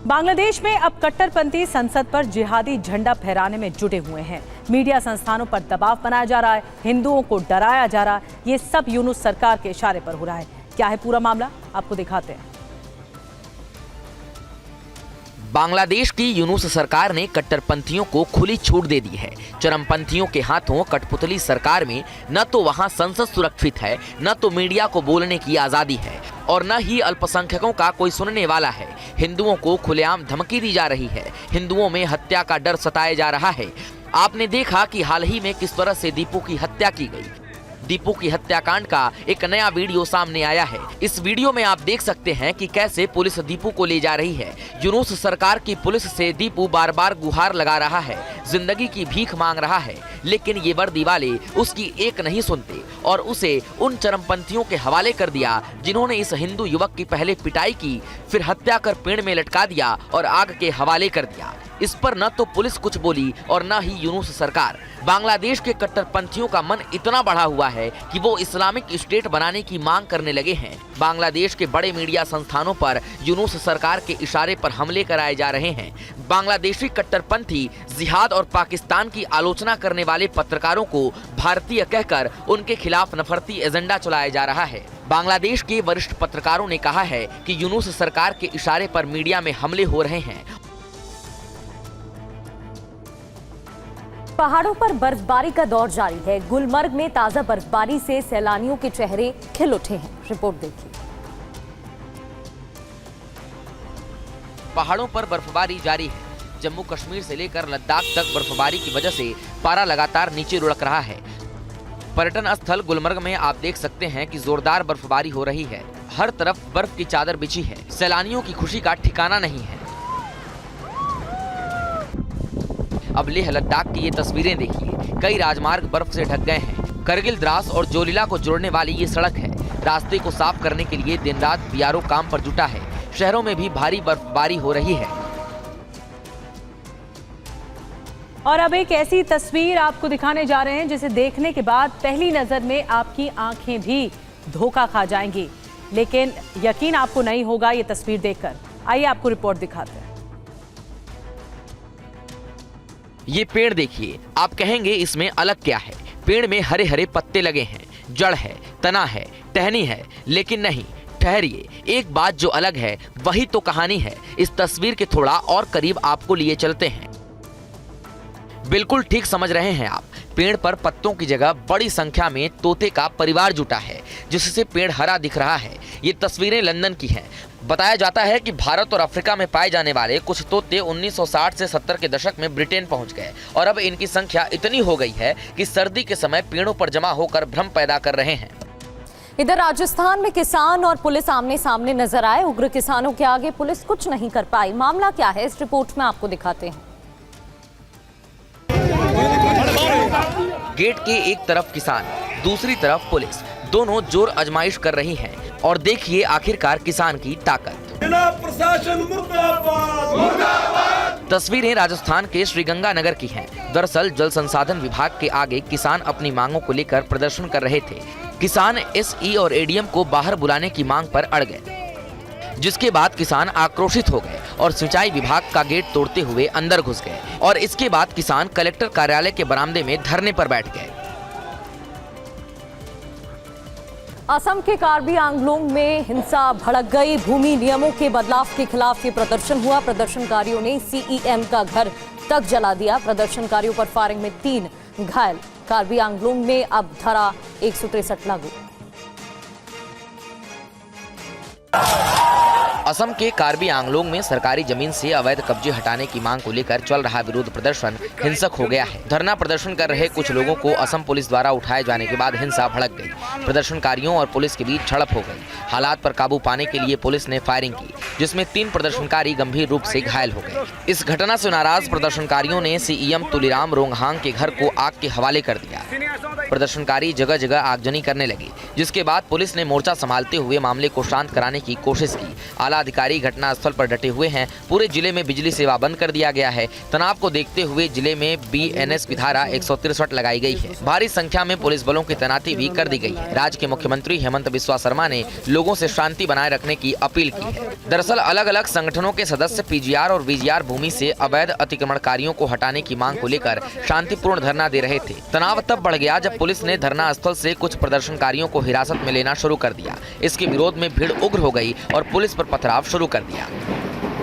बांग्लादेश में अब कट्टरपंथी संसद पर जिहादी झंडा फहराने में जुटे हुए हैं। मीडिया संस्थानों पर दबाव बनाया जा रहा है, हिंदुओं को डराया जा रहा है। ये सब यूनुस सरकार के इशारे पर हो रहा है। क्या है पूरा मामला, आपको दिखाते हैं। बांग्लादेश की यूनुस सरकार ने कट्टरपंथियों को खुली छूट दे दी है। चरमपंथियों के हाथों कठपुतली सरकार में न तो वहां संसद सुरक्षित है, न तो मीडिया को बोलने की आजादी है और न ही अल्पसंख्यकों का कोई सुनने वाला है। हिंदुओं को खुलेआम धमकी दी जा रही है, हिंदुओं में हत्या का डर सताया जा रहा है। आपने देखा कि हाल ही में किस तरह से दीपू की हत्या की गई। दीपू की हत्याकांड का एक नया वीडियो सामने आया है। इस वीडियो में आप देख सकते हैं कि कैसे पुलिस दीपू को ले जा रही है। यूनुस सरकार की पुलिस से दीपू बार बार गुहार लगा रहा है, जिंदगी की भीख मांग रहा है, लेकिन ये वर्दी वाले उसकी एक नहीं सुनते और उसे उन चरमपंथियों के हवाले कर दिया जिन्होंने इस हिंदू युवक की पहले पिटाई की, फिर हत्या कर पेड़ में लटका दिया और आग के हवाले कर दिया। इस पर न तो पुलिस कुछ बोली और न ही यूनुस सरकार। बांग्लादेश के कट्टरपंथियों का मन इतना बढ़ा हुआ है कि वो इस्लामिक स्टेट बनाने की मांग करने लगे हैं। बांग्लादेश के बड़े मीडिया संस्थानों पर यूनुस सरकार के इशारे पर हमले कराए जा रहे हैं। बांग्लादेशी कट्टरपंथी जिहाद और पाकिस्तान की आलोचना करने वाले पत्रकारों को भारतीय कहकर उनके खिलाफ नफरती एजेंडा चलाया जा रहा है। बांग्लादेश के वरिष्ठ पत्रकारों ने कहा है कि यूनुस सरकार के इशारे पर मीडिया में हमले हो रहे हैं। पहाड़ों पर बर्फबारी का दौर जारी है। गुलमर्ग में ताजा बर्फबारी से सैलानियों के चेहरे खिल उठे हैं। रिपोर्ट देखिए। पहाड़ों पर बर्फबारी जारी है। जम्मू कश्मीर से लेकर लद्दाख तक बर्फबारी की वजह से पारा लगातार नीचे लुढ़क रहा है। पर्यटन स्थल गुलमर्ग में आप देख सकते हैं कि जोरदार बर्फबारी हो रही है। हर तरफ बर्फ की चादर बिछी है। सैलानियों की खुशी का ठिकाना नहीं है। अब लेह लद्दाख की ये तस्वीरें देखिए। कई राजमार्ग बर्फ से ढक गए हैं। करगिल, द्रास और जोलीला को जोड़ने वाली ये सड़क है। रास्ते को साफ करने के लिए दिन रात बीआरओ काम पर जुटा है। शहरों में भी भारी बर्फबारी हो रही है। और अब एक ऐसी तस्वीर आपको दिखाने जा रहे हैं जिसे देखने के बाद पहली नजर में आपकी आंखें भी धोखा खा जाएंगी, लेकिन यकीन आपको नहीं होगा ये तस्वीर देखकर। आइए आपको रिपोर्ट दिखाते हैं। ये पेड़ देखिए, आप कहेंगे इसमें अलग क्या है। पेड़ में हरे हरे पत्ते लगे हैं, जड़ है, तना है, टहनी है, लेकिन नहीं, ठहरिए, एक बात जो अलग है वही तो कहानी है। इस तस्वीर के थोड़ा और करीब आपको लिए चलते हैं। बिल्कुल ठीक समझ रहे हैं आप। पेड़ पर पत्तों की जगह बड़ी संख्या में तोते का परिवार जुटा है, जिससे पेड़ हरा दिख रहा है। ये तस्वीरें लंदन की हैं। बताया जाता है कि भारत और अफ्रीका में पाए जाने वाले कुछ तोते 1960 से 70 के दशक में ब्रिटेन पहुंच गए और अब इनकी संख्या इतनी हो गई है कि सर्दी के समय पेड़ों पर जमा होकर भ्रम पैदा कर रहे हैं। इधर राजस्थान में किसान और पुलिस आमने सामने नजर आए। उग्र किसानों के आगे पुलिस कुछ नहीं कर पाई। मामला क्या है, इस रिपोर्ट में आपको दिखाते हैं। गेट के एक तरफ किसान, दूसरी तरफ पुलिस, दोनों जोर आजमाइश कर रही हैं और देखिए आखिरकार किसान की ताकत। प्रशासन मुर्दाबाद, मुर्दाबाद। तस्वीरें राजस्थान के श्रीगंगानगर की हैं। दरअसल जल संसाधन विभाग के आगे किसान अपनी मांगों को लेकर प्रदर्शन कर रहे थे। किसान एसई और एडीएम को बाहर बुलाने की मांग पर अड़ गए, जिसके बाद किसान आक्रोशित हो गए और सिंचाई विभाग का गेट तोड़ते हुए अंदर घुस गए और इसके बाद किसान कलेक्टर कार्यालय के बरामदे में धरने पर बैठ गए। असम के कार्बी आंगलोंग में हिंसा भड़क गई। भूमि नियमों के बदलाव के खिलाफ ये प्रदर्शन हुआ। प्रदर्शनकारियों ने सीईएम का घर तक जला दिया। प्रदर्शनकारियों पर फायरिंग में 3 घायल। कार्बी आंगलोंग में अब धारा 163 लागू। असम के कार्बी आंगलोंग में सरकारी जमीन से अवैध कब्जे हटाने की मांग को लेकर चल रहा विरोध प्रदर्शन हिंसक हो गया है। धरना प्रदर्शन कर रहे कुछ लोगों को असम पुलिस द्वारा उठाए जाने के बाद हिंसा भड़क गई। प्रदर्शनकारियों और पुलिस के बीच झड़प हो गई। हालात पर काबू पाने के लिए पुलिस ने फायरिंग की, जिसमें 3 प्रदर्शनकारी गंभीर रूप से घायल हो गए। इस घटना से नाराज प्रदर्शनकारियों ने सीएम तुलीराम रोंगहांग के घर को आग के हवाले कर दिया। प्रदर्शनकारी जगह जगह आगजनी करने लगे, जिसके बाद पुलिस ने मोर्चा संभालते हुए मामले को शांत कराने की कोशिश की। आला आला अधिकारी घटनास्थल पर डटे हुए हैं। पूरे जिले में बिजली सेवा बंद कर दिया गया है। तनाव को देखते हुए जिले में BNS की धारा 163 लगाई गई है। भारी संख्या में पुलिस बलों की तैनाती भी कर दी गई है। राज्य के मुख्यमंत्री हेमंत बिस्वा शर्मा ने लोगों से शांति बनाए रखने की अपील की है। दरअसल अलग अलग संगठनों के सदस्य PGR और VGR भूमि से अवैध अतिक्रमणकारियों को हटाने की मांग को लेकर शांतिपूर्ण धरना दे रहे थे। तनाव तब बढ़ गया जब पुलिस ने धरना स्थल से कुछ प्रदर्शनकारियों को हिरासत में लेना शुरू कर दिया। इसके विरोध में भीड़ उग्र हो गई और पुलिस पर पथराव शुरू कर दिया।